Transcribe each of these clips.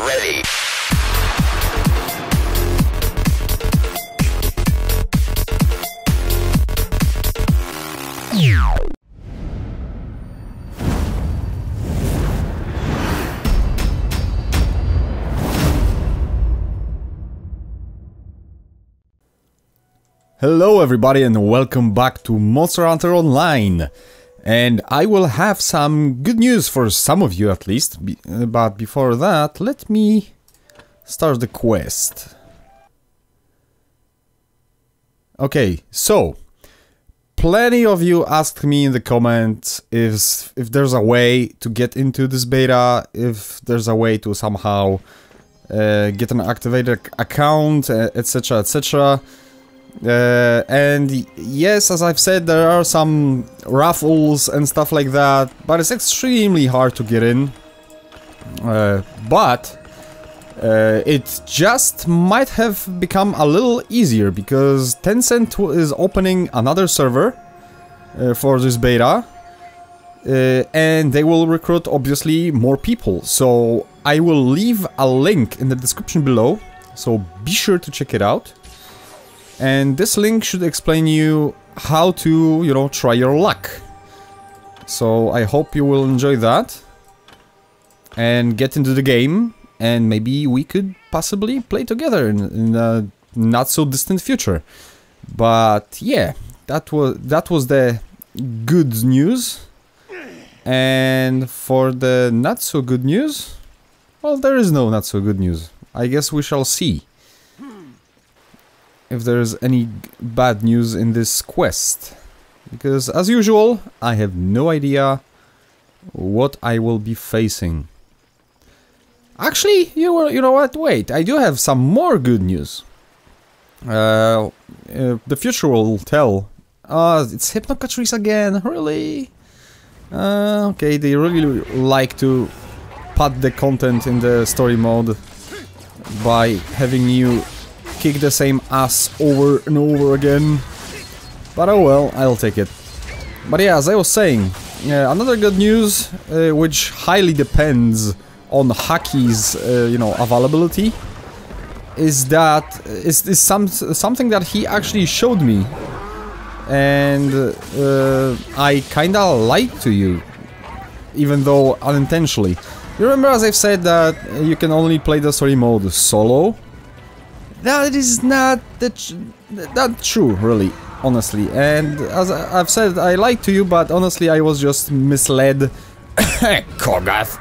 ready. Hello everybody and welcome back to Monster Hunter Online. And I will have some good news for some of you at least, but before that, let me start the quest. Okay, so plenty of you asked me in the comments if there's a way to get into this beta, if there's a way to somehow get an activated account, etc, etc. And yes, as I've said, there are some raffles and stuff like that, but it's extremely hard to get in. But it just might have become a little easier because Tencent is opening another server for this beta, and they will recruit obviously more people. So I will leave a link in the description below, so be sure to check it out. And this link should explain you how to, you know, try your luck. So I hope you will enjoy that and get into the game, and maybe we could possibly play together in a not so distant future. But yeah, that was the good news. And for the not so good news, well, there is no not so good news. I guess we shall see if there's any bad news in this quest, because as usual I have no idea what I will be facing. Actually, you know what, wait, I do have some more good news. The future will tell. It's Hypnocatrice again, really? Okay, they really like to pad the content in the story mode by having you kick the same ass over and over again. But oh well, I'll take it. But yeah, as I was saying, another good news, which highly depends on Haki's, you know, availability, is that is something that he actually showed me, and I kinda lied to you, even though unintentionally. You remember, as I've said, that you can only play the story mode solo? That is not that true, really, honestly. And as I've said, I lied to you, but honestly, I was just misled. Kogath.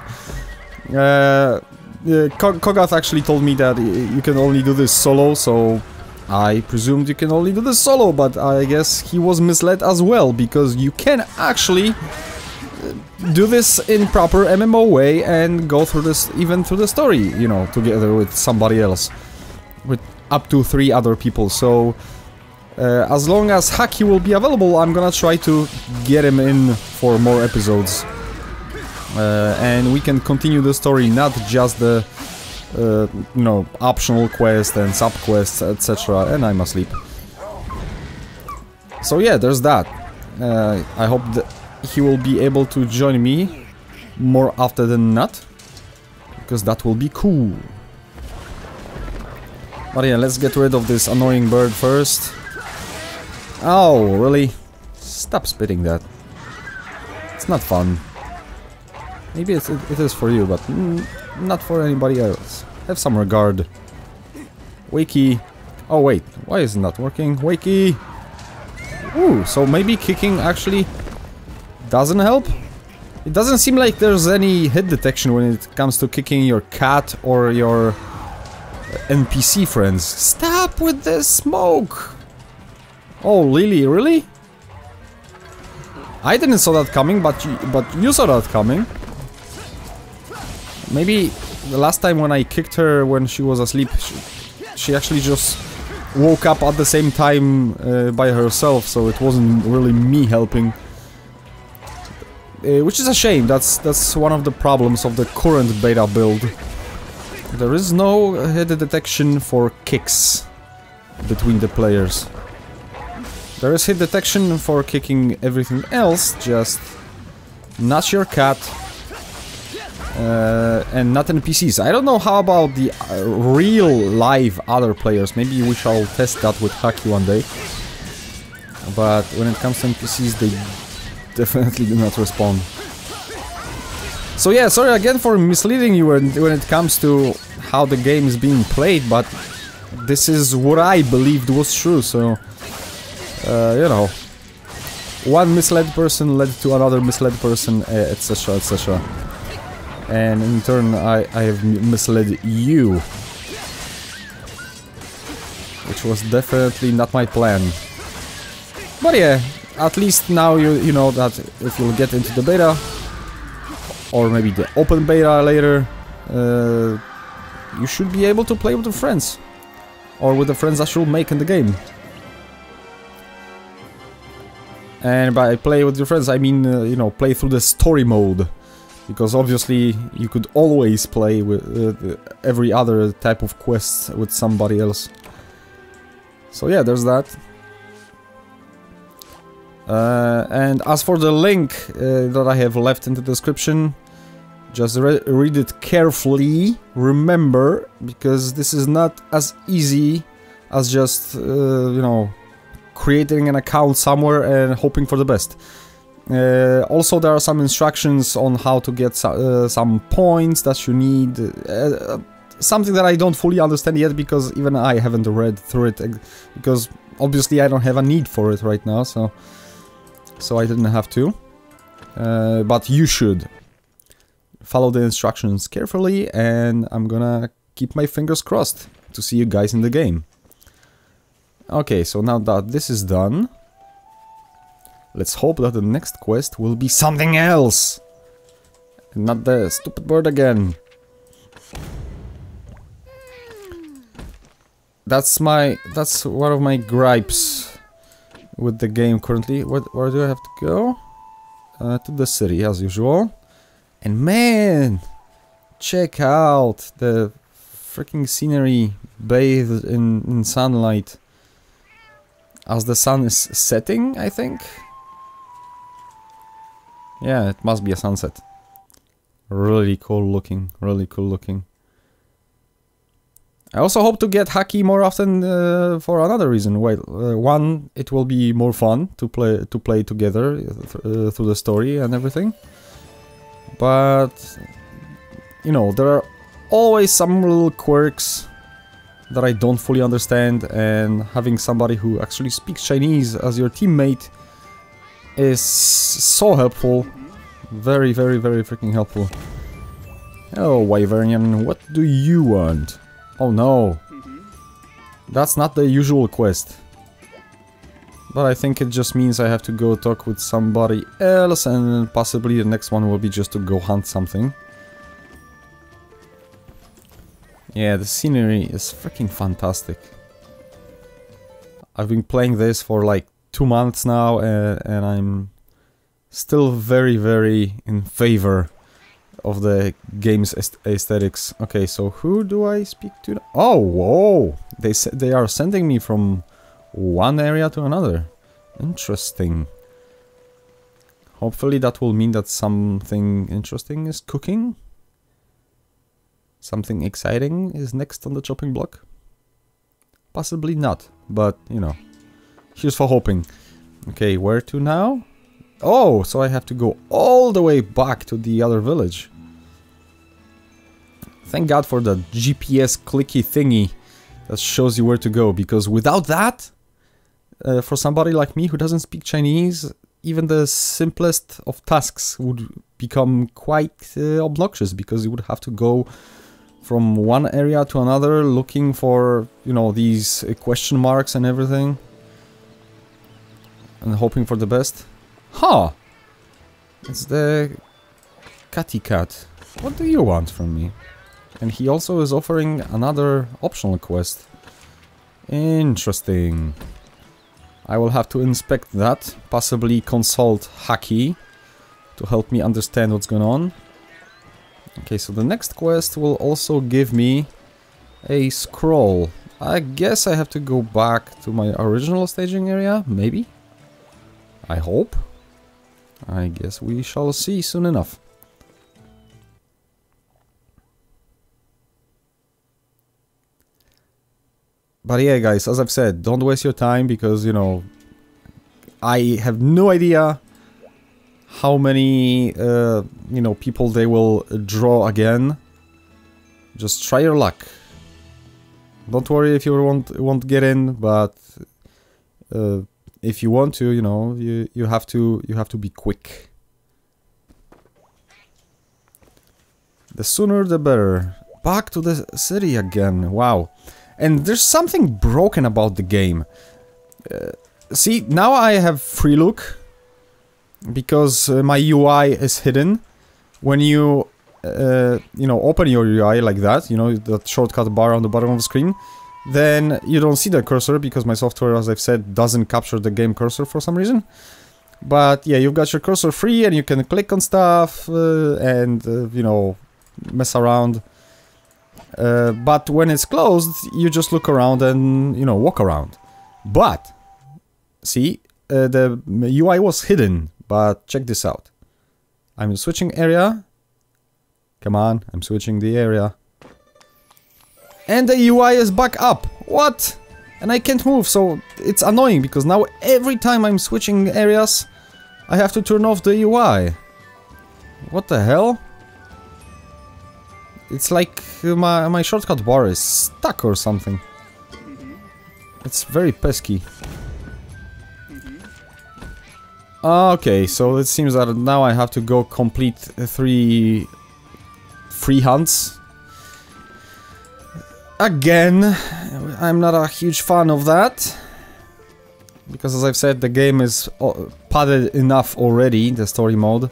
Kogath actually told me that you can only do this solo, so I presumed you can only do this solo, but I guess he was misled as well, because you can actually do this in proper MMO way and go through this, even through the story, you know, together with somebody else. With up to 3 other people, so as long as Haki will be available, I'm gonna try to get him in for more episodes, and we can continue the story, not just the you know, optional quest and sub quests, etc. And I'm asleep. So yeah, there's that. I hope that he will be able to join me more often than not, because that will be cool. But yeah, let's get rid of this annoying bird first. Oh, really? Stop spitting that. It's not fun. Maybe it is for you, but not for anybody else. Have some regard. Wakey. Oh wait, why is it not working? Wakey! Ooh, so maybe kicking actually doesn't help? It doesn't seem like there's any hit detection when it comes to kicking your cat or your NPC friends. Stop with the smoke! Oh, Lily, really? I didn't saw that coming, but you saw that coming. Maybe the last time when I kicked her when she was asleep, she actually just woke up at the same time by herself, so it wasn't really me helping. Which is a shame. That's one of the problems of the current beta build. There is no hit detection for kicks between the players. There is hit detection for kicking everything else, just not your cat, and not NPCs. I don't know how about the real live other players. Maybe we shall test that with Haki one day. But when it comes to NPCs, they definitely do not respond. So yeah, sorry again for misleading you when it comes to how the game is being played, but this is what I believed was true, so... you know... One misled person led to another misled person, etc, etc. And in turn, I have misled you. Which was definitely not my plan. But yeah, at least now you know that if you'll get into the beta, or maybe the open beta later, you should be able to play with your friends. Or with the friends that you'll make in the game. And by play with your friends, I mean, you know, play through the story mode. Because obviously, you could always play with every other type of quest with somebody else. So yeah, there's that. And as for the link that I have left in the description, just read it carefully, remember, because this is not as easy as just, you know, creating an account somewhere and hoping for the best. Also, there are some instructions on how to get some points that you need. Something that I don't fully understand yet, because even I haven't read through it, because obviously I don't have a need for it right now, so I didn't have to. But you should follow the instructions carefully, and I'm gonna keep my fingers crossed to see you guys in the game. Okay, so now that this is done, let's hope that the next quest will be something else! And not the stupid bird again. That's one of my gripes with the game currently. Where do I have to go? To the city, as usual. And man! Check out the freaking scenery bathed in sunlight. As the sun is setting, I think? Yeah, it must be a sunset. Really cool looking, really cool looking. I also hope to get Haki more often for another reason. Well, one, it will be more fun to play together through the story and everything. But, you know, there are always some little quirks that I don't fully understand, and having somebody who actually speaks Chinese as your teammate is so helpful. Very, very, very freaking helpful. Hello, Wyvernian, what do you want? Oh no. That's not the usual quest. But I think it just means I have to go talk with somebody else, and possibly the next one will be just to go hunt something. Yeah, the scenery is freaking fantastic. I've been playing this for like 2 months now, and I'm still very, very in favor of the game's aesthetics. Okay, so who do I speak to? Oh, whoa! They are sending me from one area to another. Interesting. Hopefully that will mean that something interesting is cooking. Something exciting is next on the chopping block? Possibly not, but, you know, here's for hoping. Okay, where to now? Oh, so I have to go all the way back to the other village. Thank God for the GPS clicky thingy that shows you where to go, because without that, for somebody like me who doesn't speak Chinese, even the simplest of tasks would become quite obnoxious, because you would have to go from one area to another looking for, you know, these question marks and everything. And hoping for the best. Huh! It's the Catty Cat. What do you want from me? And he also is offering another optional quest. Interesting. I will have to inspect that. Possibly consult Haki to help me understand what's going on. Okay, so the next quest will also give me a scroll. I guess I have to go back to my original staging area, maybe? I hope. I guess we shall see soon enough. But yeah, guys, as I've said, don't waste your time because, you know, I have no idea how many, you know, people they will draw again. Just try your luck. Don't worry if you won't get in, but if you want to, you know, you have to be quick. The sooner the better. Back to the city again. Wow. And there's something broken about the game. See, now I have free look because my UI is hidden. When you know, open your UI like that, you know, that shortcut bar on the bottom of the screen, then you don't see the cursor because my software, as I've said, doesn't capture the game cursor for some reason. But yeah, you've got your cursor free and you can click on stuff and, you know, mess around. But when it's closed, you just look around and, you know, walk around. But, see, the UI was hidden, but check this out. I'm switching area. Come on, I'm switching the area. And the UI is back up. What? And I can't move, so it's annoying because now every time I'm switching areas, I have to turn off the UI. What the hell? It's like my shortcut bar is stuck or something. It's very pesky. Okay, so it seems that now I have to go complete 3 free hunts. Again, I'm not a huge fan of that. Because as I've said, the game is padded enough already, the story mode.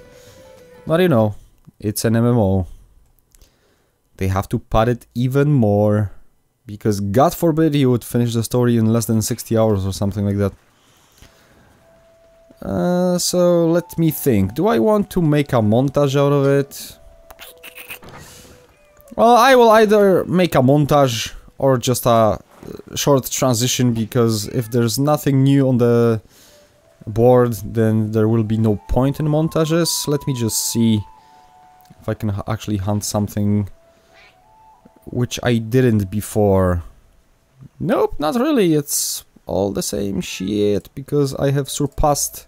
But you know, it's an MMO. They have to pad it even more. Because God forbid you would finish the story in less than 60 hours or something like that. So let me think. Do I want to make a montage out of it? Well, I will either make a montage or just a short transition, because if there's nothing new on the board, then there will be no point in montages. Let me just see if I can actually hunt something which I didn't before. Nope, not really. It's all the same shit, because I have surpassed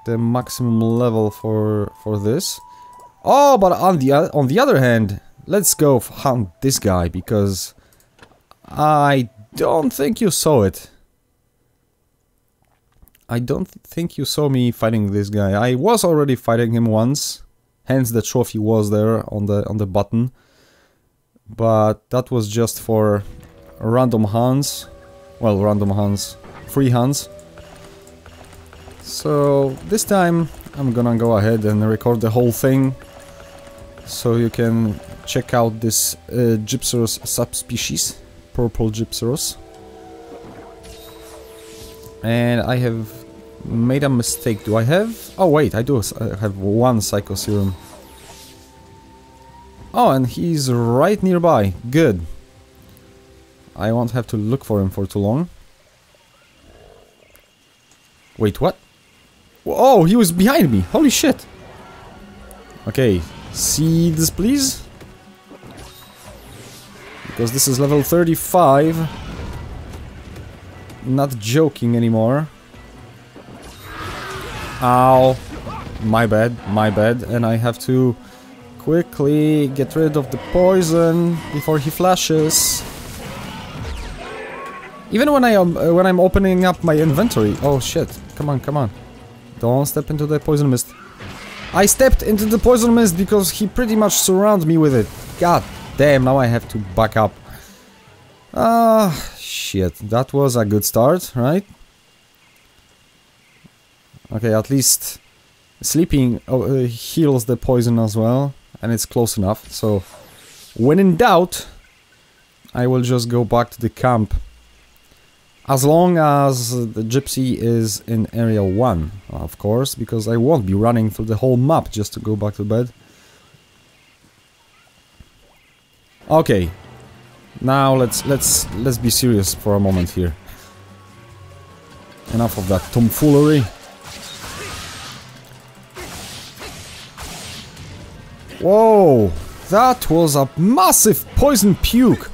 the maximum level for this. Oh, but on the other hand, let's go hunt this guy, because I don't think you saw it. I don't think you saw me fighting this guy. I was already fighting him once, hence the trophy was there on the button. But that was just for random hunts. Well, random hunts, free hunts. So this time I'm gonna go ahead and record the whole thing, so you can check out this Gypsaros subspecies, purple Gypsaros. And I have made a mistake. Do I have? Oh wait, I do have one Psycho Serum. Oh, and he's right nearby. Good. I won't have to look for him for too long. Wait, what? Oh, he was behind me. Holy shit. Okay, see this please? Because this is level 35. Not joking anymore. Ow. My bad, and I have to quickly get rid of the poison before he flashes. Even when I'm opening up my inventory. Oh shit! Come on, come on! Don't step into the poison mist. I stepped into the poison mist because he pretty much surrounded me with it. God damn! Now I have to back up. Ah, shit! That was a good start, right? Okay, at least sleeping heals the poison as well. And it's close enough, so when in doubt, I will just go back to the camp. As long as the gypsy is in area 1, of course, because I won't be running through the whole map just to go back to bed. Okay, now let's be serious for a moment here. Enough of that tomfoolery. Whoa, that was a massive poison puke.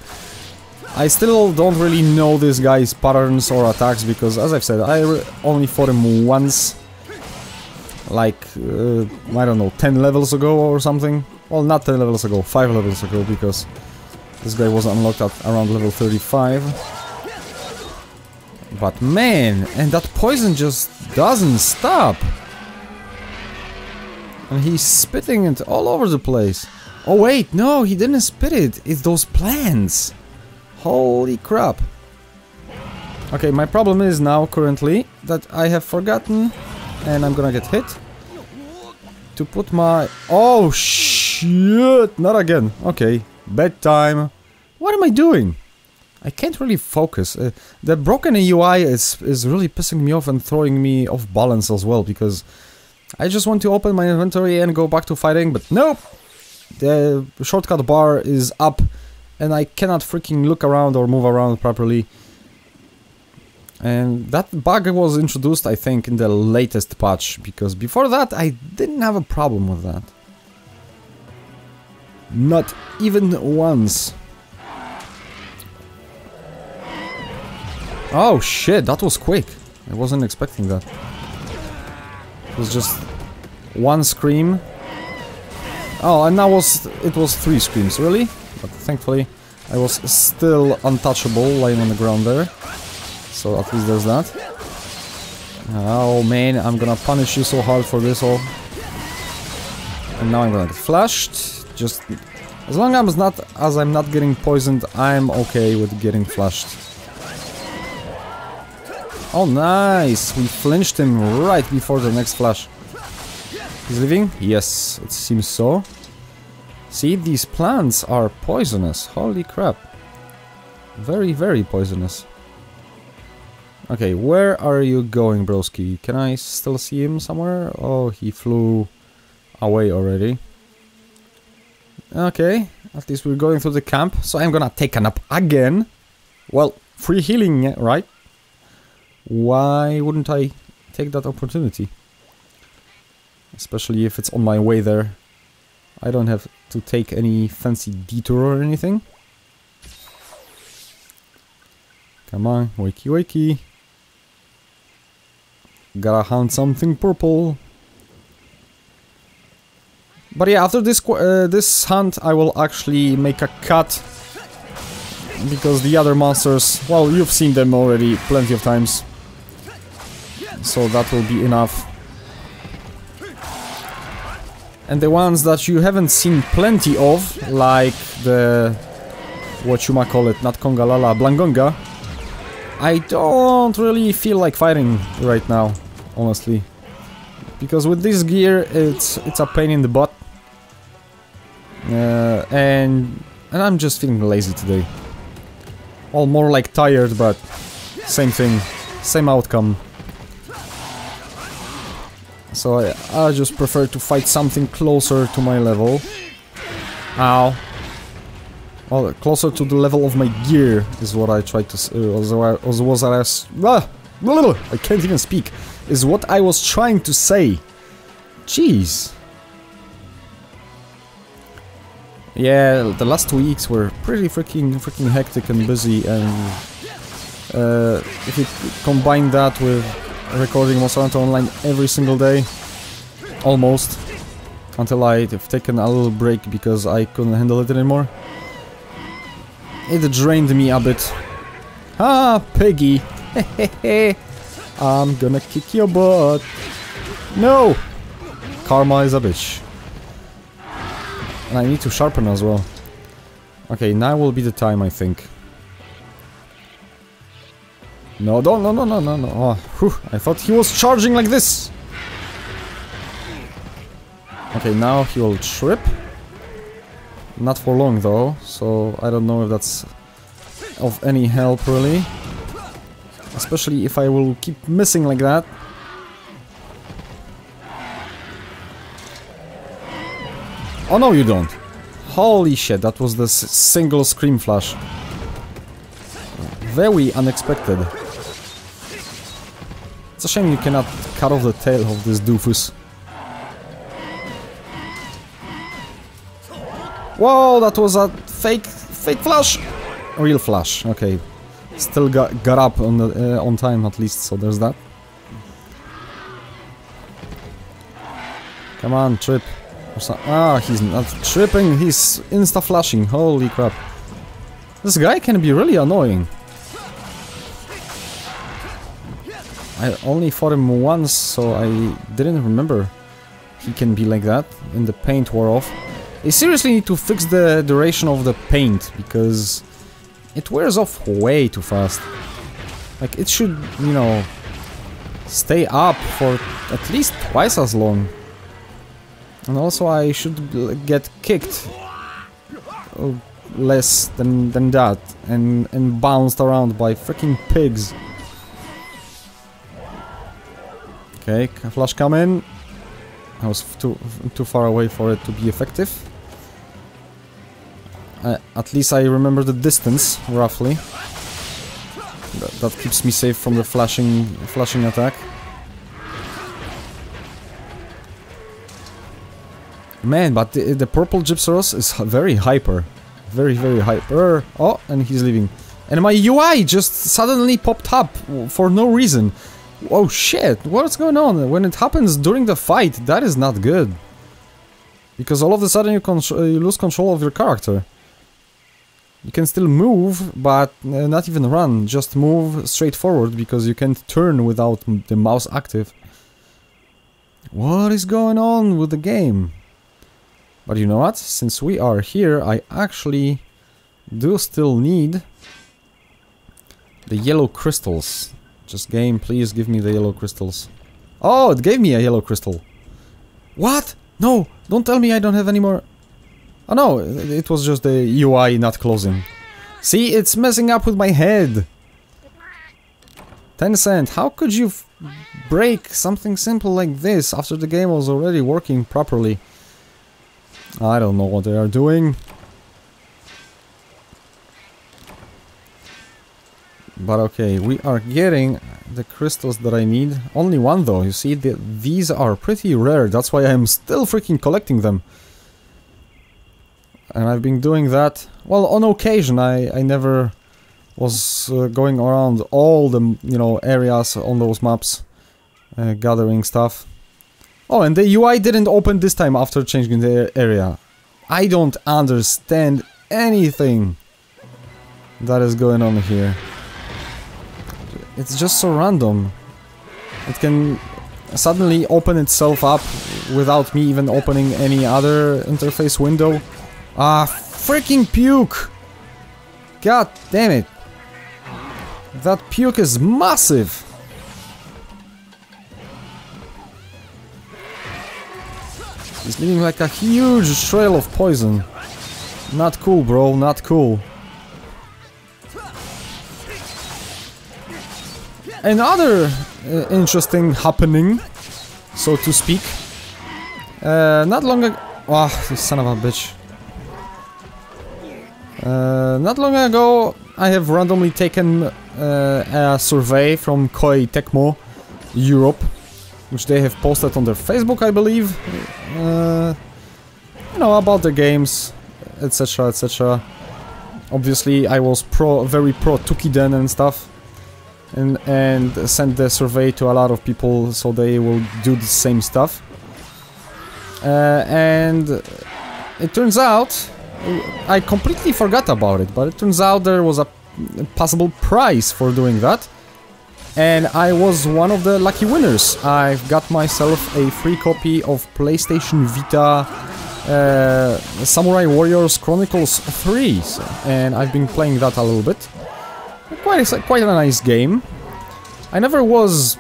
I still don't really know this guy's patterns or attacks because, as I've said, I only fought him once. Like, I don't know, 10 levels ago or something. Well, not 10 levels ago, 5 levels ago, because this guy was unlocked at around level 35. But man, and that poison just doesn't stop. And he's spitting it all over the place. Oh wait, no, he didn't spit it. It's those plants. Holy crap. Okay, my problem is now, currently, that I have forgotten, and I'm gonna get hit, to put my... Oh shit, not again. Okay, bedtime. What am I doing? I can't really focus. The broken UI is really pissing me off and throwing me off balance as well, because I just want to open my inventory and go back to fighting, but nope! The shortcut bar is up, and I cannot freaking look around or move around properly. And that bug was introduced, I think, in the latest patch, because before that I didn't have a problem with that. Not even once. Oh shit, that was quick. I wasn't expecting that. It was just one scream. Oh, and now it was 3 screams, really? But thankfully I was still untouchable lying on the ground there. So at least there's that. Oh man, I'm gonna punish you so hard for this all. And now I'm gonna get flashed. Just as long as I'm not getting poisoned, I'm okay with getting flashed. Oh nice! We flinched him right before the next flash. He's leaving? Yes, it seems so. See, these plants are poisonous. Holy crap. Very, very poisonous. Okay, where are you going, broski? Can I still see him somewhere? Oh, he flew away already. Okay, at least we're going through the camp, so I'm gonna take a nap again. Well, free healing, right? Why wouldn't I take that opportunity? Especially if it's on my way there. I don't have to take any fancy detour or anything. Come on, wakey wakey. Gotta hunt something purple. But yeah, after this hunt I will actually make a cut. Because the other monsters, well, you've seen them already plenty of times. So that will be enough. And the ones that you haven't seen plenty of, like the... whatchamacallit, not Kongalala, Blangonga, I don't really feel like fighting right now, honestly. Because with this gear, it's a pain in the butt. And I'm just feeling lazy today. Well, more like tired, but same thing, same outcome. So I just prefer to fight something closer to my level. Ow. Well, closer to the level of my gear is what I tried to I can't even speak. Is what I was trying to say. Jeez. Yeah, the last 2 weeks were pretty freaking hectic and busy, and if you combine that with recording Monster Hunter Online every single day, almost, until I've taken a little break because I couldn't handle it anymore. It drained me a bit. Ah, Peggy! Hehehe! I'm gonna kick your butt! No! Karma is a bitch. And I need to sharpen as well. Okay, now will be the time, I think. No, don't, no. Oh, whew, I thought he was charging like this! Okay, now he will trip. Not for long though, so I don't know if that's of any help really. Especially if I will keep missing like that. Oh no, you don't. Holy shit, that was the single scream flash. Very unexpected. It's a shame you cannot cut off the tail of this doofus. Whoa, that was a fake flash! real flash. Okay, still got up on the on time at least, so there's that. Come on, trip. Ah, he's not tripping. He's insta flashing. Holy crap! This guy can be really annoying. I only fought him once, so I didn't remember he can be like that. And the paint wore off. They seriously need to fix the duration of the paint, because it wears off way too fast. Like, it should, you know, stay up for at least twice as long. And also I should get kicked less than that and bounced around by freaking pigs. Okay, flash come in. I was too far away for it to be effective. At least I remember the distance, roughly. That keeps me safe from the flashing attack. Man, but the purple Gypsaros is very hyper. Very, very hyper. Oh, and he's leaving. And my UI just suddenly popped up for no reason. Oh shit, what's going on? When it happens during the fight, that is not good. Because all of a sudden you lose control of your character. You can still move, but not even run. Just move straight forward, because you can't turn without the mouse active. What is going on with the game? But you know what? Since we are here, I actually do still need the yellow crystals. Just game, please give me the yellow crystals. Oh, it gave me a yellow crystal. What? No, don't tell me I don't have any more. Oh no, it was just the UI not closing. See, it's messing up with my head. Tencent, how could you break something simple like this after the game was already working properly? I don't know what they are doing. But okay, we are getting the crystals that I need. Only one though, you see, these are pretty rare. That's why I'm still freaking collecting them. And I've been doing that, well, on occasion. I never was going around all the, you know, areas on those maps, gathering stuff. Oh, and the UI didn't open this time after changing the area. I don't understand anything that is going on here. It's just so random. It can suddenly open itself up without me even opening any other interface window. Ah, freaking puke! God damn it! That puke is massive! He's leaving like a huge trail of poison. Not cool, bro, not cool. Another interesting happening, so to speak. Not long ago... Oh, this son of a bitch. Not long ago, I have randomly taken a survey from Koei Tecmo Europe, which they have posted on their Facebook, I believe. You know, about the games, etc, etc. Obviously, I was very pro Tukiden and stuff. And sent the survey to a lot of people so they will do the same stuff. And it turns out, I completely forgot about it, but it turns out there was a possible prize for doing that. And I was one of the lucky winners. I've got myself a free copy of PlayStation Vita Samurai Warriors Chronicles 3, and I've been playing that a little bit. Quite a nice game. I never was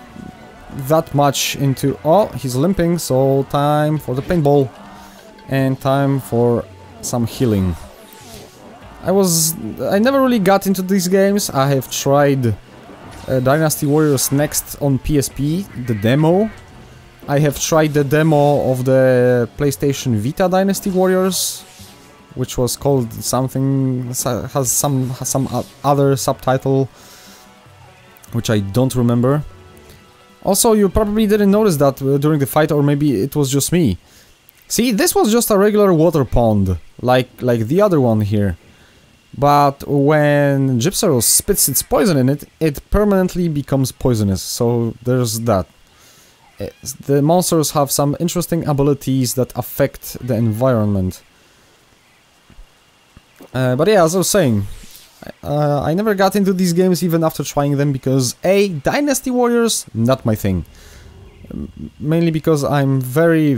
that much into... Oh, he's limping, so time for the paintball. And time for some healing. I never really got into these games. I have tried Dynasty Warriors Next on PSP, the demo. I have tried the demo of the PlayStation Vita Dynasty Warriors, which was called something, has some other subtitle, which I don't remember. Also, you probably didn't notice that during the fight, or maybe it was just me. See, this was just a regular water pond, like the other one here. But when Gypsero spits its poison in it, it permanently becomes poisonous, so there's that. The monsters have some interesting abilities that affect the environment. But yeah, as I was saying, I never got into these games even after trying them because A, Dynasty Warriors, not my thing. Mainly because I'm very,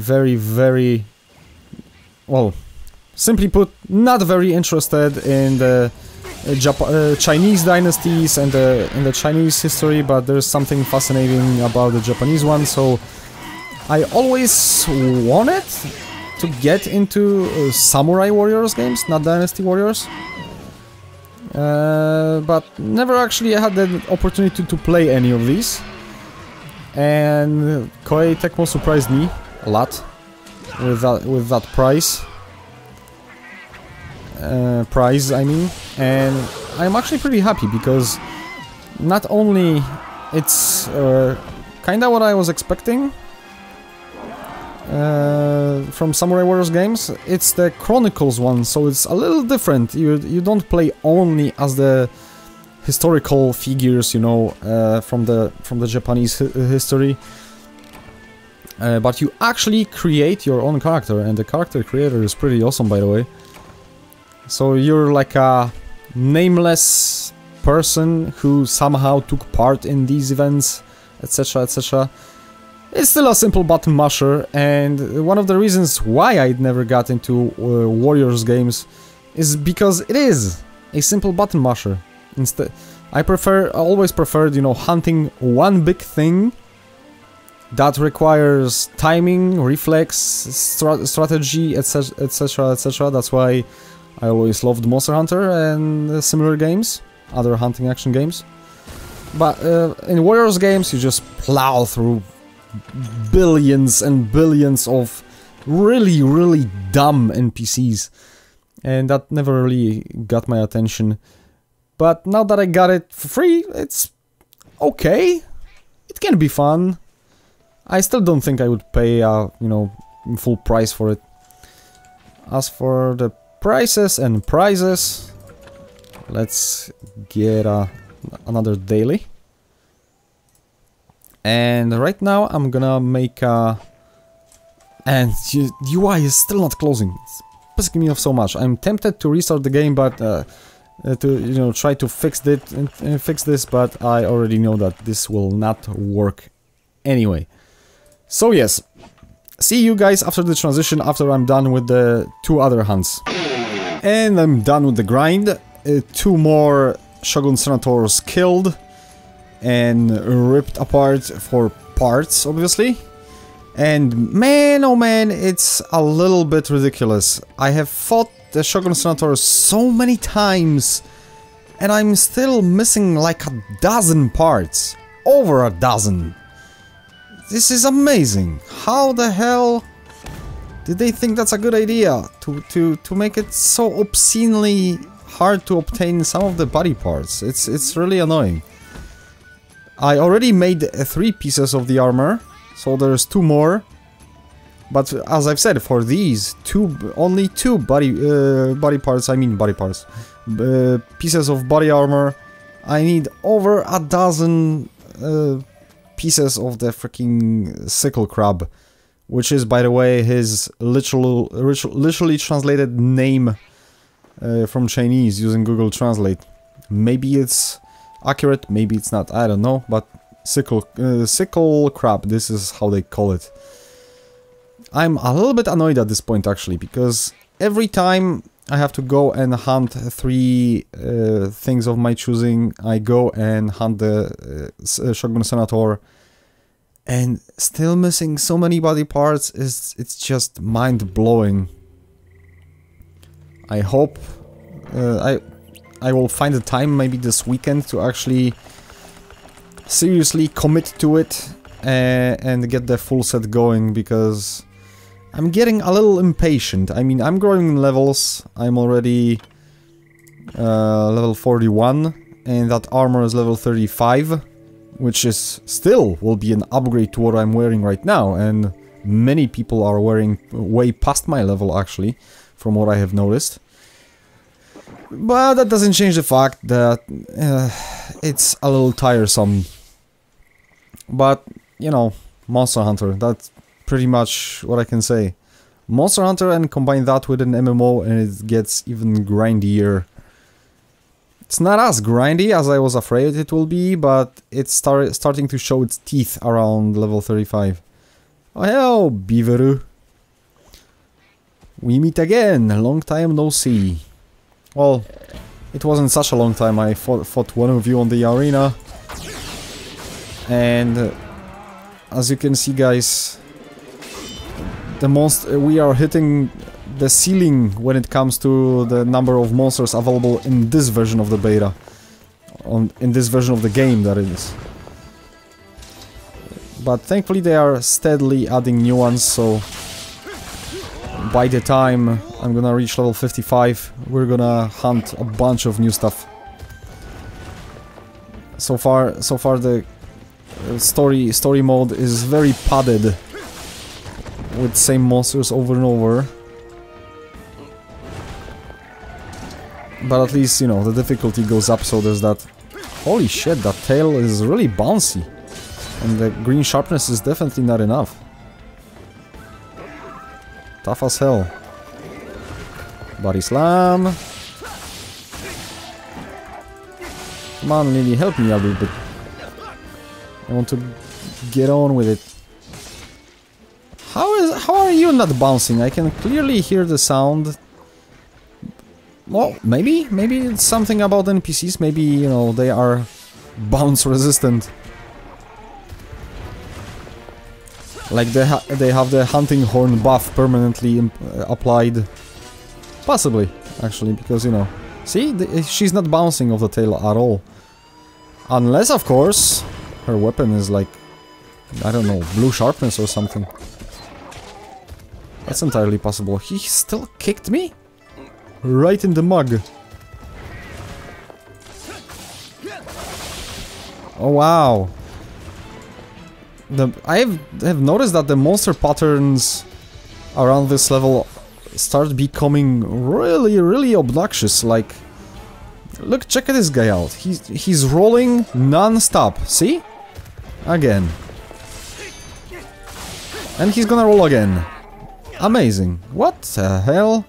well, simply put, not very interested in the Chinese dynasties and the Chinese history, but there's something fascinating about the Japanese one, so I always wanted to get into Samurai Warriors games, not Dynasty Warriors. But never actually had the opportunity to play any of these. And Koei Tecmo surprised me a lot with that price. I mean, and I'm actually pretty happy because not only it's kinda what I was expecting from Samurai Warriors games, it's the Chronicles one, so it's a little different. You don't play only as the historical figures, you know, from the Japanese history, but you actually create your own character, and the character creator is pretty awesome, by the way. So you're like a nameless person who somehow took part in these events, etc, etc. It's still a simple button masher, and one of the reasons why I never got into Warriors games is because it is a simple button masher. Instead, I always preferred, you know, hunting one big thing that requires timing, reflex, strategy, etc, etc, etc. That's why I always loved Monster Hunter and similar games, other hunting action games. But in Warriors games, you just plow through billions and billions of really dumb NPCs, and that never really got my attention. But now that I got it for free, it's okay. It can be fun. I still don't think I would pay you know, full price for it. As for the prices and prizes, let's get another daily. And right now I'm gonna make a... And the UI is still not closing. It's pissing me off so much. I'm tempted to restart the game, but to, you know, try to fix this, but I already know that this will not work anyway. So yes, see you guys after the transition, after I'm done with the 2 other hunts. And I'm done with the grind. 2 more Shogun Senators killed and ripped apart for parts, obviously. And man, oh man, it's a little bit ridiculous. I have fought the Shogun Senators so many times, and I'm still missing like a dozen parts. Over a dozen. This is amazing. How the hell did they think that's a good idea? To make it so obscenely hard to obtain some of the body parts. It's really annoying. I already made 3 pieces of the armor, so there's 2 more. But as I've said, for these only 2 body parts, pieces of body armor, I need over a dozen pieces of the freaking sickle crab, which is, by the way, his literally translated name from Chinese using Google Translate. Maybe it's accurate, maybe it's not, I don't know, but sickle crab, this is how they call it. I'm a little bit annoyed at this point, actually, because every time I have to go and hunt 3 things of my choosing, I go and hunt the Shogun Senator, and still missing so many body parts, it's just mind-blowing. I hope I will find the time, maybe this weekend, to actually seriously commit to it and get the full set going, because I'm getting a little impatient. I mean, I'm growing in levels. I'm already level 41, and that armor is level 35, which is still will be an upgrade to what I'm wearing right now, and many people are wearing way past my level, actually, from what I have noticed. But that doesn't change the fact that it's a little tiresome. But, you know, Monster Hunter, that's pretty much what I can say. Monster Hunter, and combine that with an MMO and it gets even grindier. It's not as grindy as I was afraid it will be, but it's starting to show its teeth around level 35. Oh, hello, Beaveru. We meet again, long time no see. Well, it wasn't such a long time. I fought one of you on the arena. And as you can see, guys, we are hitting the ceiling when it comes to the number of monsters available in this version of the beta. In this version of the game, that is. But thankfully they are steadily adding new ones, so by the time I'm gonna reach level 55, we're gonna hunt a bunch of new stuff. So far the story mode is very padded with same monsters over and over. But at least, you know, the difficulty goes up, so there's that. Holy shit, that tail is really bouncy. And the green sharpness is definitely not enough. Tough as hell. Body slam. Come on, Lily, help me a little bit. I want to get on with it. How are you not bouncing? I can clearly hear the sound. Well, maybe it's something about NPCs. Maybe, you know, they are bounce resistant. Like they have the hunting horn buff permanently applied. Possibly, actually, because, you know, see, she's not bouncing off the tail at all. Unless, of course, her weapon is like, I don't know, blue sharpness or something. That's entirely possible. He still kicked me? Right in the mug. Oh, wow. I have noticed that the monster patterns around this level start becoming really obnoxious. Like, look, check this guy out. He's rolling non-stop. See? Again. And he's gonna roll again. Amazing. What the hell?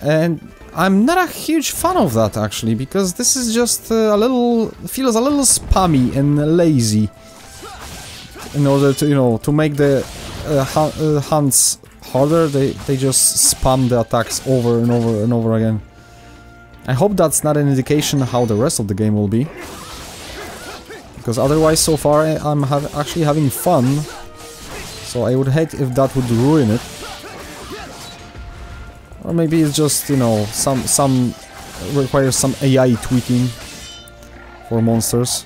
And I'm not a huge fan of that, actually, because this is just feels a little spammy and lazy. In order to, you know, to make the hunts harder, they just spam the attacks over and over and over again. I hope that's not an indication how the rest of the game will be. Because otherwise, so far, I'm actually having fun. So I would hate if that would ruin it. Or maybe it's just, you know, some requires some AI tweaking for monsters.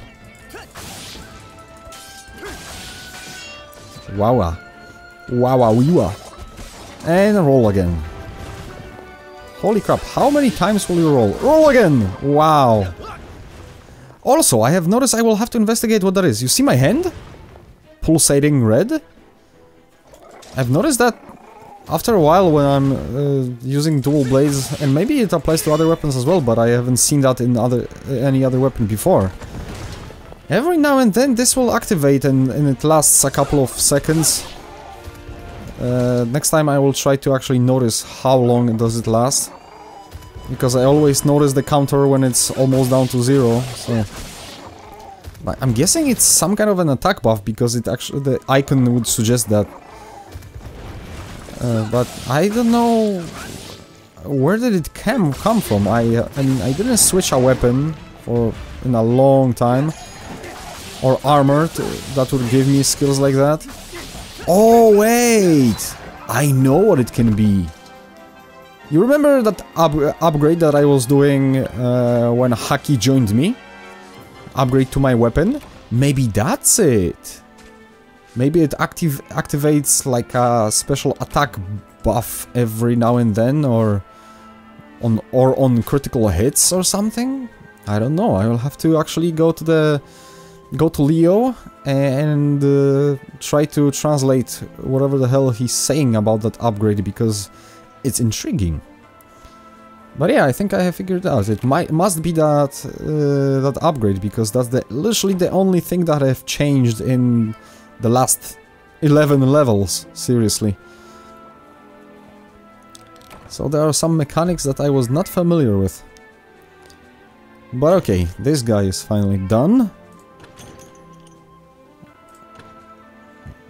Wawa. Wawa weewa. And roll again. Holy crap, how many times will you roll? Roll again! Wow. Also, I have noticed I will have to investigate what that is. You see my hand? Pulsating red? I've noticed that after a while when I'm using dual blades, and maybe it applies to other weapons as well, but I haven't seen that in any other weapon before. Every now and then this will activate and it lasts a couple of seconds. Next time I will try to actually notice how long does it last. Because I always notice the counter when it's almost down to 0, so... I'm guessing it's some kind of an attack buff, because it actually, the icon would suggest that. But I don't know where did it come from. I mean, I didn't switch a weapon in a long time, or armor that would give me skills like that. Oh wait, I know what it can be. You remember that upgrade that I was doing when Haki joined me? Upgrade to my weapon? Maybe that's it. Maybe it activates like a special attack buff every now and then, or on critical hits or something. I don't know. I will have to actually go to Leo and try to translate whatever the hell he's saying about that upgrade, because it's intriguing. But yeah, I think I have figured it out. It must be that that upgrade, because that's literally the only thing that have changed in the last 11 levels. Seriously. So there are some mechanics that I was not familiar with. But okay, this guy is finally done.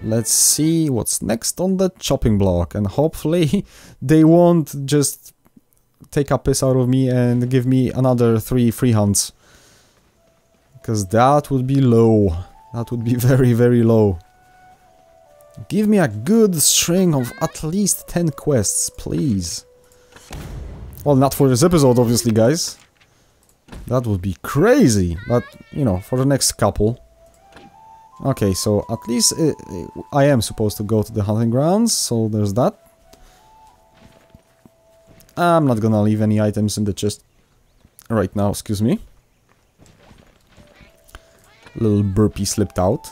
Let's see what's next on the chopping block, and hopefully they won't just take a piss out of me and give me another 3 free hunts. Because that would be low. That would be very, very low. Give me a good string of at least 10 quests, please. Well, not for this episode, obviously, guys. That would be crazy, but, you know, for the next couple. Okay, so at least I am supposed to go to the hunting grounds, so there's that. I'm not gonna leave any items in the chest right now, excuse me. Little burpee slipped out.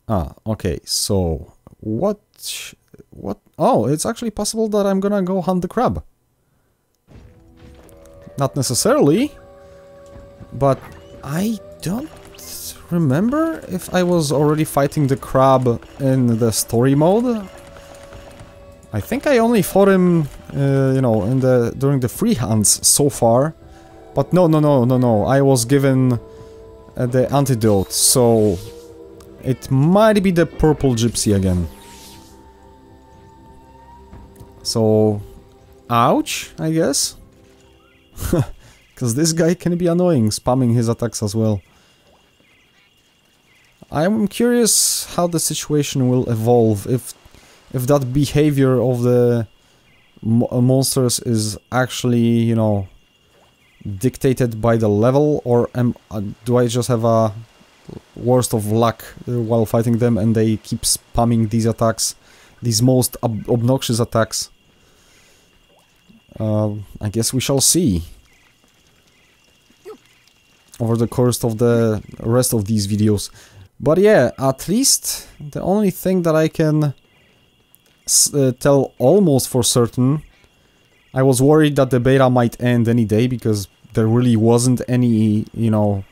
Ah, okay, so what? Oh, it's actually possible that I'm gonna go hunt the crab. Not necessarily, but I don't remember if I was already fighting the crab in the story mode. I think I only fought him, you know, during the free hunts so far. But no, I was given the antidote, so it might be the purple gypsy again. So, ouch, I guess. Because this guy can be annoying, spamming his attacks as well. I'm curious how the situation will evolve, if that behavior of the monsters is actually, you know, dictated by the level, or do I just have a worst of luck while fighting them and they keep spamming these attacks, these most obnoxious attacks. I guess we shall see over the course of the rest of these videos. But yeah, at least the only thing that I can tell almost for certain, I was worried that the beta might end any day because there really wasn't any, you know,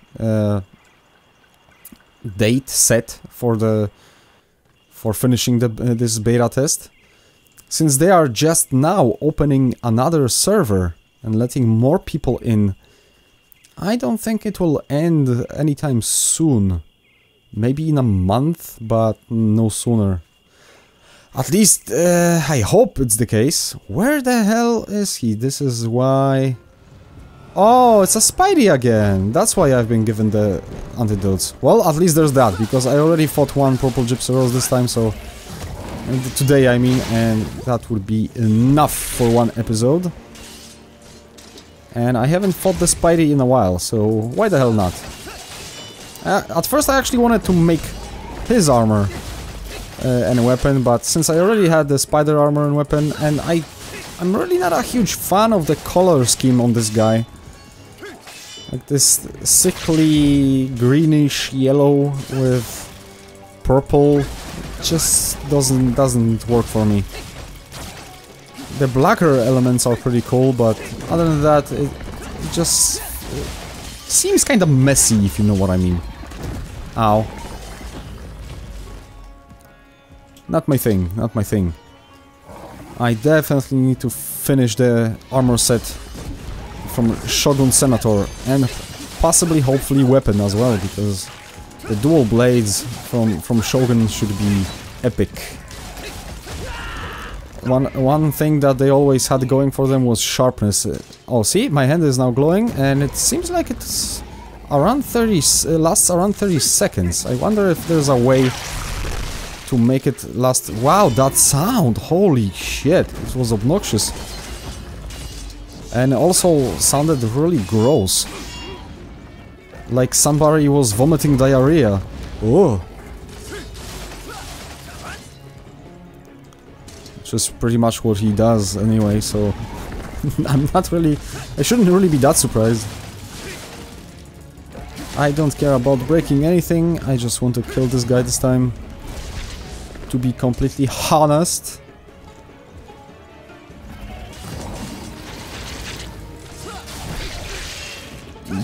date set for finishing this beta test. Since they are just now opening another server and letting more people in, I don't think it will end anytime soon. Maybe in a month, but no sooner. At least, I hope it's the case. Where the hell is he? This is why... Oh, it's a Spidey again! That's why I've been given the antidotes. Well, at least there's that, because I already fought one purple gypsy rose this time, so... Today, I mean, and that would be enough for one episode. And I haven't fought the Spidey in a while, so why the hell not? At first I actually wanted to make his armor and weapon, but since I already had the spider armor and weapon, and I'm really not a huge fan of the color scheme on this guy. Like this sickly greenish yellow with purple just doesn't work for me. The blacker elements are pretty cool, but other than that, it just seems kind of messy, if you know what I mean. Ow. Not my thing, not my thing. I definitely need to finish the armor set from Shogun Senator, and possibly, hopefully, weapon as well, because the dual blades from Shogun should be epic. One thing that they always had going for them was sharpness. Oh, see, my hand is now glowing, and it seems like it's around 30, lasts around 30 seconds. I wonder if there's a way to make it last... Wow, that sound! Holy shit, it was obnoxious. And also sounded really gross. Like somebody was vomiting diarrhea. Oh. Which is pretty much what he does anyway, so... I'm not really... I shouldn't really be that surprised. I don't care about breaking anything, I just want to kill this guy this time. To be completely honest.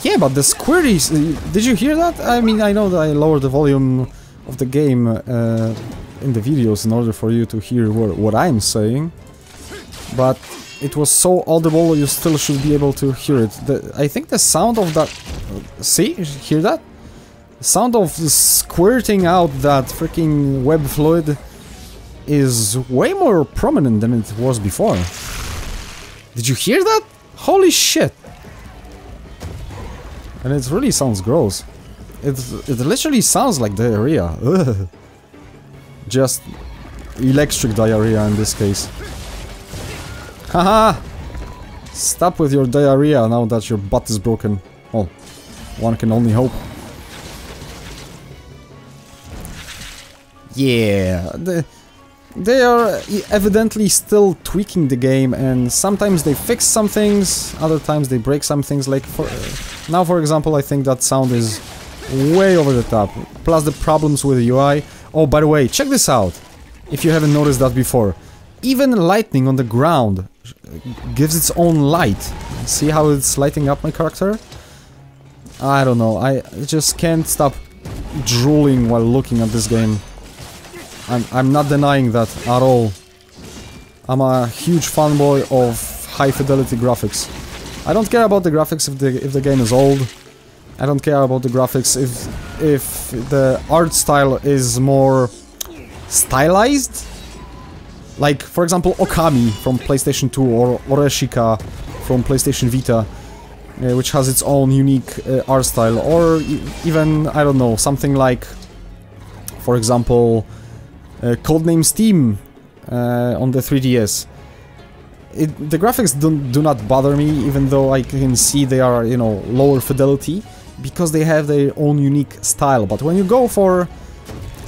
Yeah, but the squirties, did you hear that? I mean, I know that I lowered the volume of the game in the videos in order for you to hear what I'm saying, but it was so audible you still should be able to hear it. I think the sound of that... see? Hear that? The sound of squirting out that freaking web fluid is way more prominent than it was before. Did you hear that? Holy shit! And it really sounds gross. It literally sounds like diarrhea. Ugh. Just electric diarrhea in this case. Haha! Stop with your diarrhea now that your butt is broken. Well, one can only hope. Yeah, they are evidently still tweaking the game, and sometimes they fix some things, other times they break some things, like now for example I think that sound is way over the top, plus the problems with the UI. Oh, by the way, check this out, if you haven't noticed that before. Even lightning on the ground gives its own light. See how it's lighting up my character? I don't know, I just can't stop drooling while looking at this game. I'm not denying that at all. I'm a huge fanboy of high fidelity graphics. I don't care about the graphics if the game is old. I don't care about the graphics if the art style is more stylized. Like, for example, Okami from PlayStation 2 or Oreshika from PlayStation Vita, which has its own unique art style. Or even, I don't know, something like, for example, Codename Steam on the 3DS. The graphics do not bother me, even though I can see they are, you know, lower fidelity, because they have their own unique style. But when you go for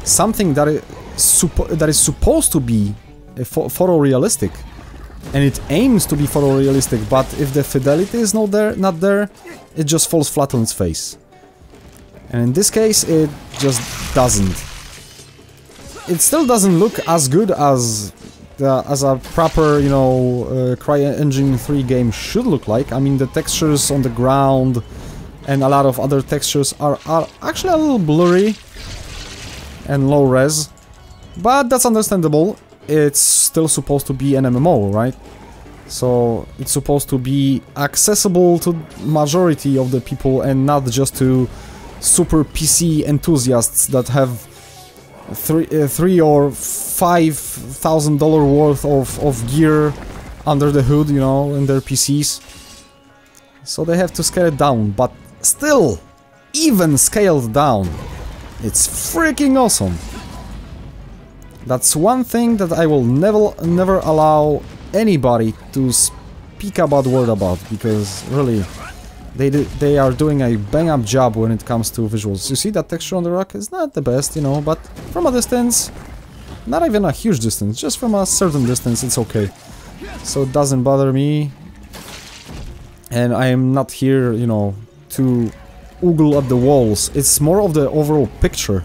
something that is supposed to be photorealistic, and it aims to be photorealistic, but if the fidelity is not there, it just falls flat on its face. And in this case, it just doesn't. It still doesn't look as good as a proper, you know, CryEngine 3 game should look like. I mean, the textures on the ground and a lot of other textures are actually a little blurry and low res, but that's understandable. It's still supposed to be an MMO, right? So it's supposed to be accessible to majority of the people and not just to super PC enthusiasts that have $3,000 or $5,000 worth of gear under the hood, you know, in their PCs. So they have to scale it down, but still, even scaled down, it's freaking awesome. That's one thing that I will never allow anybody to speak a bad word about, because really, they are doing a bang-up job when it comes to visuals. You see that texture on the rock is not the best, you know, but from a distance, not even a huge distance, just from a certain distance, it's okay. So it doesn't bother me, and I am not here, you know, to oogle at the walls. It's more of the overall picture,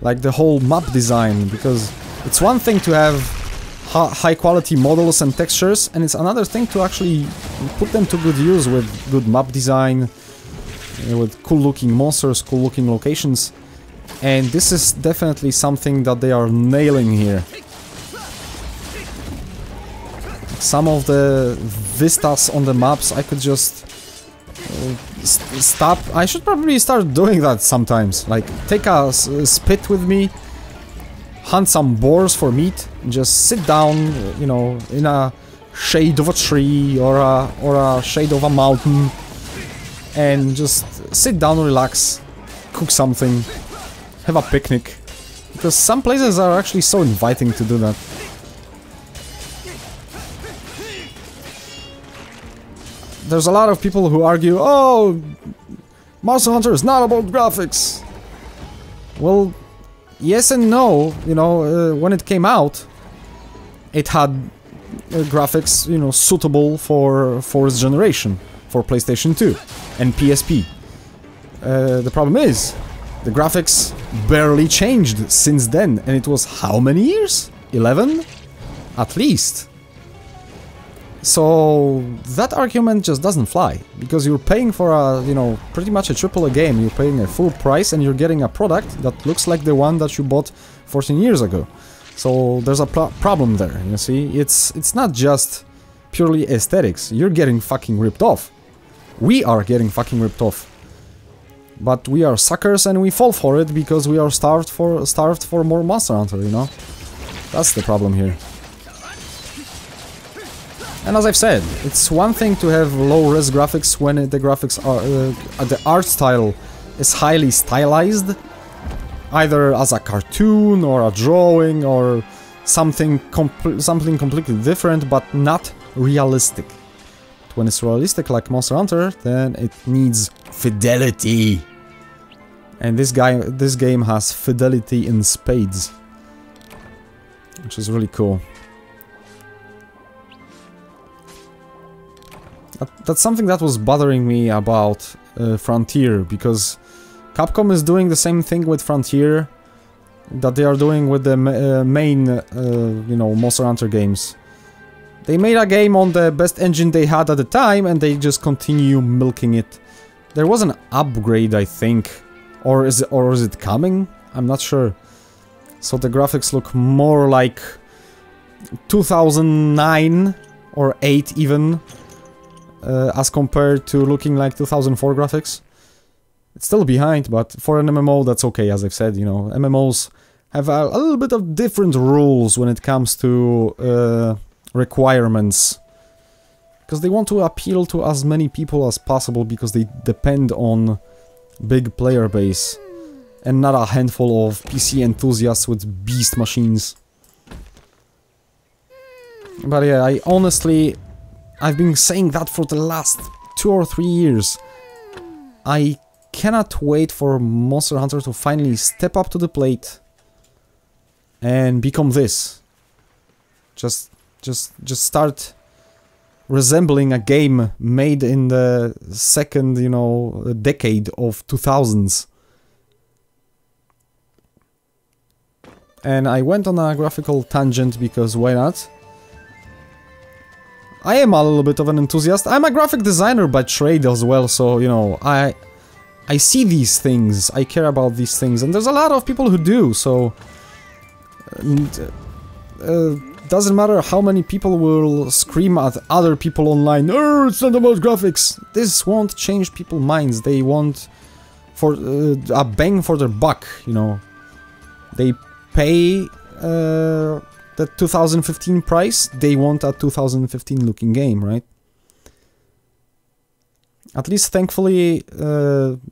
like the whole map design, because it's one thing to have high-quality models and textures, and it's another thing to actually put them to good use with good map design, with cool-looking monsters, cool-looking locations, and this is definitely something that they are nailing here. Some of the vistas on the maps, I could just stop. I should probably start doing that sometimes, like take a spit with me, hunt some boars for meat, and just sit down, you know, in a shade of a tree or a shade of a mountain, and just sit down, relax, cook something, have a picnic, because some places are actually so inviting to do that. There's a lot of people who argue, oh, Monster Hunter is not about graphics. Well, yes and no, you know, when it came out, it had graphics, you know, suitable for its generation, for PlayStation 2 and PSP. The problem is, the graphics barely changed since then, and it was how many years? 11? At least. So that argument just doesn't fly, because you're paying for a, you know, pretty much a AAA game. You're paying a full price and you're getting a product that looks like the one that you bought 14 years ago. So there's a problem there, you see? It's not just purely aesthetics. You're getting fucking ripped off. We are getting fucking ripped off. But we are suckers and we fall for it because we are starved for more Monster Hunter, you know? That's the problem here. And as I've said, it's one thing to have low-res graphics when the graphics are... the art style is highly stylized, either as a cartoon or a drawing or something completely different, but not realistic. But when it's realistic like Monster Hunter, then it needs fidelity. And this game has fidelity in spades, which is really cool. That's something that was bothering me about Frontier, because Capcom is doing the same thing with Frontier that they are doing with the main, you know, Monster Hunter games. They made a game on the best engine they had at the time, and they just continue milking it. There was an upgrade, I think, or is it coming? I'm not sure. So the graphics look more like 2009 or 8 even. As compared to looking like 2004 graphics. It's still behind, but for an MMO that's okay, as I've said, you know. MMOs have a little bit of different rules when it comes to requirements. Because they want to appeal to as many people as possible, because they depend on big player base. And not a handful of PC enthusiasts with beast machines. But yeah, I honestly... I've been saying that for the last 2 or 3 years. I cannot wait for Monster Hunter to finally step up to the plate and become this. Just start resembling a game made in the second, you know, decade of 2000s. And I went on a graphical tangent because why not? I am a little bit of an enthusiast. I'm a graphic designer by trade as well, so, you know, I see these things, I care about these things, and there's a lot of people who do, so... doesn't matter how many people will scream at other people online, "Oh, it's not about graphics!" This won't change people's minds. They want for a bang for their buck, you know. They pay... the 2015 price, they want a 2015 looking game, right? At least thankfully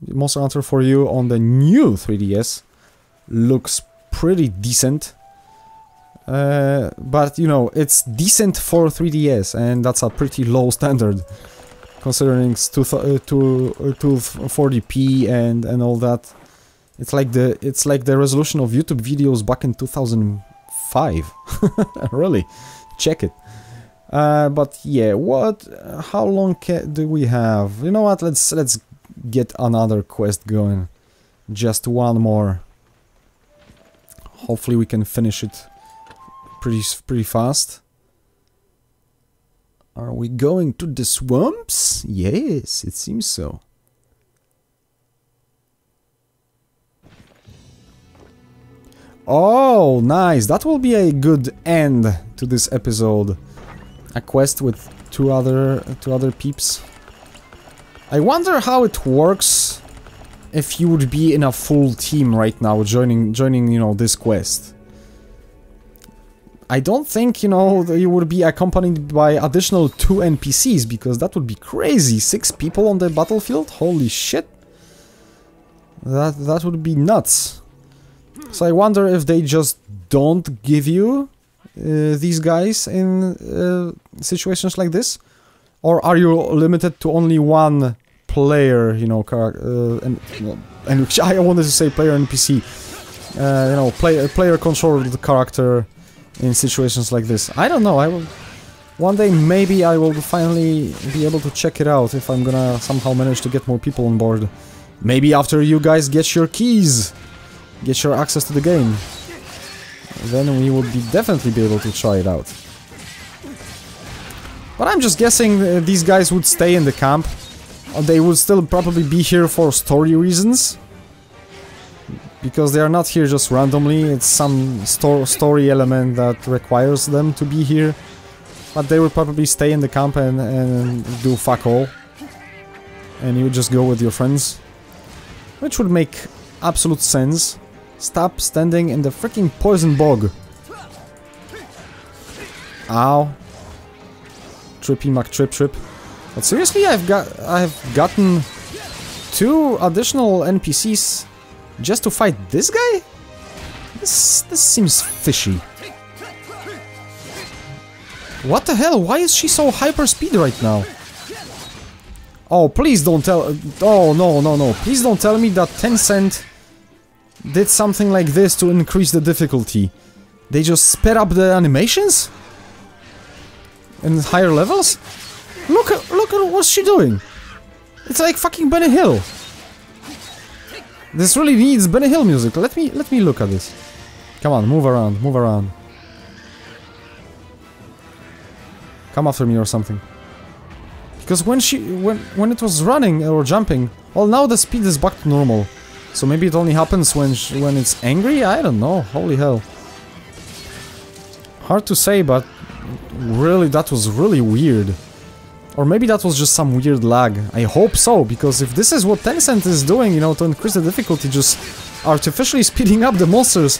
Monster Hunter 4U on the new 3DS looks pretty decent. But you know, it's decent for 3DS, and that's a pretty low standard considering it's 240p and all that. It's like the resolution of YouTube videos back in 2005. Really, check it. But yeah, how long do we have? You know what, let's get another quest going. Just one more. Hopefully we can finish it pretty fast. Are we going to the swamps? Yes, it seems so. Oh, nice. That will be a good end to this episode. A quest with two other peeps. I wonder how it works if you would be in a full team right now, joining, you know, this quest. I don't think, you know, you would be accompanied by additional 2 NPCs, because that would be crazy. 6 people on the battlefield? Holy shit. That would be nuts. So I wonder if they just don't give you these guys in situations like this? Or are you limited to only one player, you know, and I wanted to say player NPC, you know, player-controlled character in situations like this. I don't know, one day maybe I will finally be able to check it out if I'm gonna somehow manage to get more people on board. Maybe after you guys get your keys, get your access to the game, then we would definitely be able to try it out. But I'm just guessing these guys would stay in the camp. They would still probably be here for story reasons. Because they are not here just randomly, it's some story element that requires them to be here. But they would probably stay in the camp and do fuck all. And you would just go with your friends. Which would make absolute sense. Stop standing in the freaking poison bog. Ow. Trippy McTrip. But seriously, I've gotten 2 additional NPCs just to fight this guy? This seems fishy. What the hell? Why is she so hyper speed right now? Oh, please don't tell... Oh, no. Please don't tell me that Tencent did something like this to increase the difficulty. They just sped up the animations? In higher levels? Look at what's she doing. It's like fucking Benny Hill. This really needs Benny Hill music. Let me look at this. Come on, move around. Come after me or something. Because when it was running or jumping, well, now the speed is back to normal. So maybe it only happens when it's angry? I don't know. Holy hell. Hard to say, but really, that was really weird. Or maybe that was just some weird lag. I hope so, because if this is what Tencent is doing, you know, to increase the difficulty, just artificially speeding up the monsters,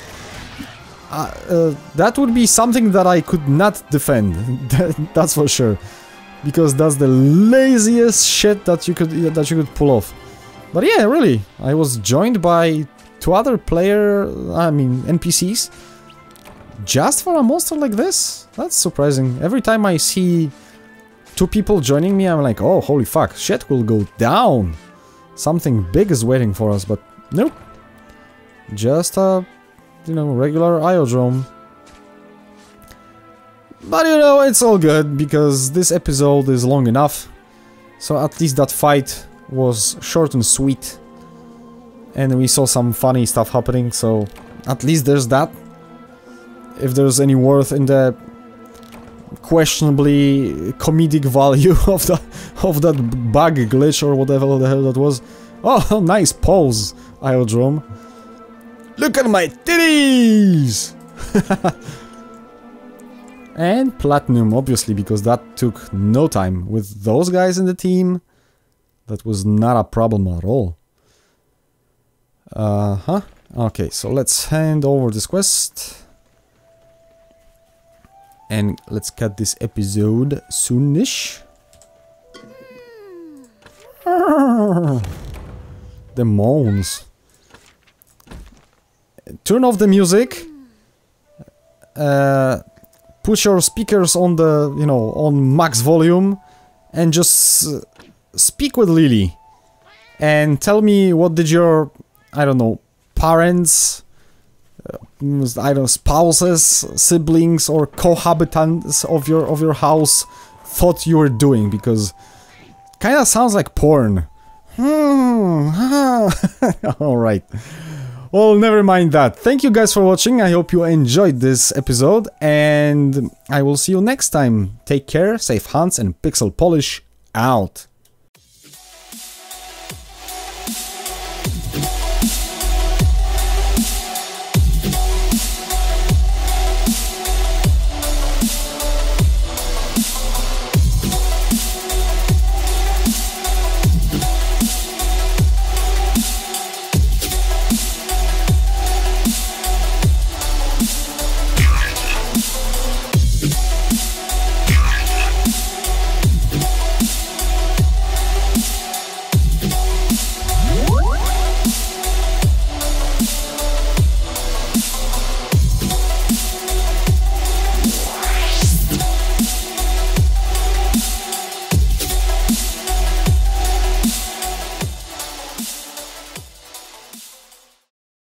that would be something that I could not defend. That's for sure. Because that's the laziest shit that you could pull off. But yeah, really, I was joined by 2 other NPCs, just for a monster like this? That's surprising. Every time I see 2 people joining me, I'm like, oh, holy fuck, shit will go down. Something big is waiting for us, but nope. Just a, you know, regular Iodrome. But you know, it's all good, because this episode is long enough. So at least that fight was short and sweet. And we saw some funny stuff happening, so at least there's that. If there's any worth in the questionably comedic value of that bug glitch or whatever the hell that was. Oh, nice pose, Iodrome. Look at my titties! And Platinum, obviously, because that took no time. With those guys in the team, that was not a problem at all. Okay, so let's hand over this quest. And let's cut this episode soonish. The moans. Turn off the music. Put your speakers on the, you know, on max volume. And just speak with Lily. And tell me what did your, I don't know, parents, I don't know, spouses, siblings, or cohabitants of your house thought you were doing, because it kinda sounds like porn. Alright. Well, never mind that. Thank you guys for watching. I hope you enjoyed this episode, and I will see you next time. Take care, safe hunts, and Pixel Polish out.